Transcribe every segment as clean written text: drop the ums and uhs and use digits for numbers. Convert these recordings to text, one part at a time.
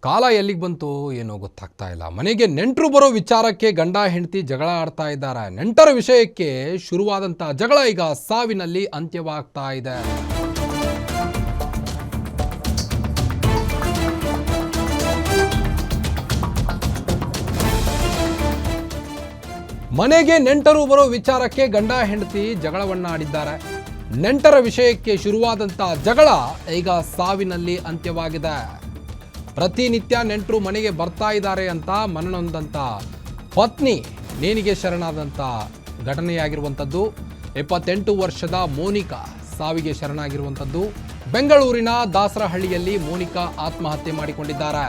ಕಾಲ ಎಲ್ಲಿಗೆ ಬಂತು ಏನೋ ಗೊತ್ತಾಗ್ತಾ ಇಲ್ಲ. ಮನೆಗೆ ನೆಂಟರು ಬರೋ ವಿಚಾರಕ್ಕೆ ಗಂಡ ಹೆಂಡತಿ ಜಗಳ ಆಡ್ತಾ ಇದ್ದಾರೆ. ನೆಂಟರ ವಿಷಯಕ್ಕೆ ಶುರುವಾದಂಥ ಜಗಳ ಈಗ ಸಾವಿನಲ್ಲಿ ಅಂತ್ಯವಾಗ್ತಾ ಇದೆ. ಮನೆಗೆ ನೆಂಟರು ಬರೋ ವಿಚಾರಕ್ಕೆ ಗಂಡ ಹೆಂಡತಿ ಜಗಳವನ್ನ ಆಡಿದ್ದಾರೆ. ನೆಂಟರ ವಿಷಯಕ್ಕೆ ಶುರುವಾದಂಥ ಜಗಳ ಈಗ ಸಾವಿನಲ್ಲಿ ಅಂತ್ಯವಾಗಿದೆ. ಪ್ರತಿನಿತ್ಯ ನೆಂಟರು ಮನೆಗೆ ಬರ್ತಾ ಇದ್ದಾರೆ ಅಂತ ಮನನೊಂದಂಥ ಪತ್ನಿ ನೇಣಿಗೆ ಶರಣಾದಂಥ ಘಟನೆಯಾಗಿರುವಂಥದ್ದು. 78 ವರ್ಷದ ಮೋನಿಕಾ ಸಾವಿಗೆ ಶರಣಾಗಿರುವಂಥದ್ದು. ಬೆಂಗಳೂರಿನ ದಾಸರಹಳ್ಳಿಯಲ್ಲಿ ಮೋನಿಕಾ ಆತ್ಮಹತ್ಯೆ ಮಾಡಿಕೊಂಡಿದ್ದಾರೆ.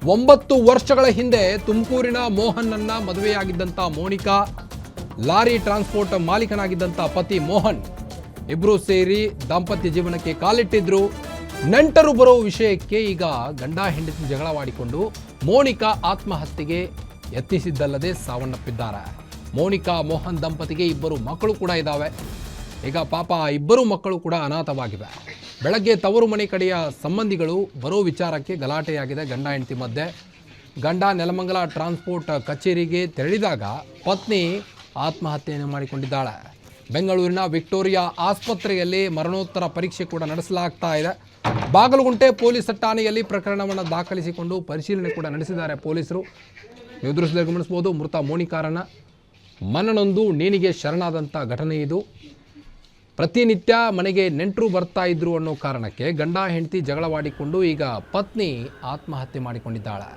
9 ವರ್ಷಗಳ ಹಿಂದೆ ತುಮಕೂರಿನ ಮೋಹನ್ನನ್ನ ಮದುವೆಯಾಗಿದ್ದಂಥ ಮೋನಿಕಾ, ಲಾರಿ ಟ್ರಾನ್ಸ್ಪೋರ್ಟ್ ಮಾಲೀಕನಾಗಿದ್ದಂಥ ಪತಿ ಮೋಹನ್ ಇಬ್ಬರು ಸೇರಿ ದಾಂಪತ್ಯ ಜೀವನಕ್ಕೆ ಕಾಲಿಟ್ಟಿದ್ರು. ನೆಂಟರು ಬರೋ ವಿಷಯಕ್ಕೆ ಈಗ ಗಂಡ ಹೆಂಡತಿ ಜಗಳವಾಡಿಕೊಂಡು ಮೋನಿಕಾ ಆತ್ಮಹತ್ಯೆಗೆ ಯತ್ನಿಸಿದ್ದಲ್ಲದೆ ಸಾವನ್ನಪ್ಪಿದ್ದಾರೆ. ಮೋನಿಕಾ ಮೋಹನ್ ದಂಪತಿಗೆ 2 ಮಕ್ಕಳು ಕೂಡ ಇದ್ದಾವೆ. ಈಗ ಪಾಪ 2 ಮಕ್ಕಳು ಕೂಡ ಅನಾಥವಾಗಿವೆ. ಬೆಳಗ್ಗೆ ತವರು ಮನೆ ಕಡೆಯ ಸಂಬಂಧಿಗಳು ಬರೋ ವಿಚಾರಕ್ಕೆ ಗಲಾಟೆಯಾಗಿದೆ ಗಂಡ ಹೆಂಡತಿ ಮಧ್ಯೆ. ಗಂಡ ನೆಲಮಂಗಲ ಟ್ರಾನ್ಸ್ಪೋರ್ಟ್ ಕಚೇರಿಗೆ ತೆರಳಿದಾಗ ಪತ್ನಿ ಆತ್ಮಹತ್ಯೆಯನ್ನು ಮಾಡಿಕೊಂಡಿದ್ದಾಳೆ. ಬೆಂಗಳೂರಿನ ವಿಕ್ಟೋರಿಯಾ ಆಸ್ಪತ್ರೆಯಲ್ಲಿ ಮರಣೋತ್ತರ ಪರೀಕ್ಷೆ ಕೂಡ ನಡೆಸಲಾಗ್ತಾ ಇದೆ. ಬಾಗಲಗುಂಟೆ ಪೊಲೀಸ್ ಠಾಣೆಯಲ್ಲಿ ಪ್ರಕರಣವನ್ನು ದಾಖಲಿಸಿಕೊಂಡು ಪರಿಶೀಲನೆ ಕೂಡ ನಡೆಸಿದ್ದಾರೆ ಪೊಲೀಸರು. ನೀವು ದೃಶ್ಯದಲ್ಲಿ ಗಮನಿಸಬಹುದು, ಮೃತ ಮೋನಿಕಾರನ್ನ ಮನನೊಂದು ನೇಣಿಗೆ ಶರಣಾದಂಥ ಘಟನೆ ಇದು. ಪ್ರತಿನಿತ್ಯ ಮನೆಗೆ ನೆಂಟರು ಬರ್ತಾ ಇದ್ರು ಅನ್ನೋ ಕಾರಣಕ್ಕೆ ಗಂಡ ಹೆಂಡತಿ ಜಗಳವಾಡಿಕೊಂಡು ಈಗ ಪತ್ನಿ ಆತ್ಮಹತ್ಯೆ ಮಾಡಿಕೊಂಡಿದ್ದಾಳೆ.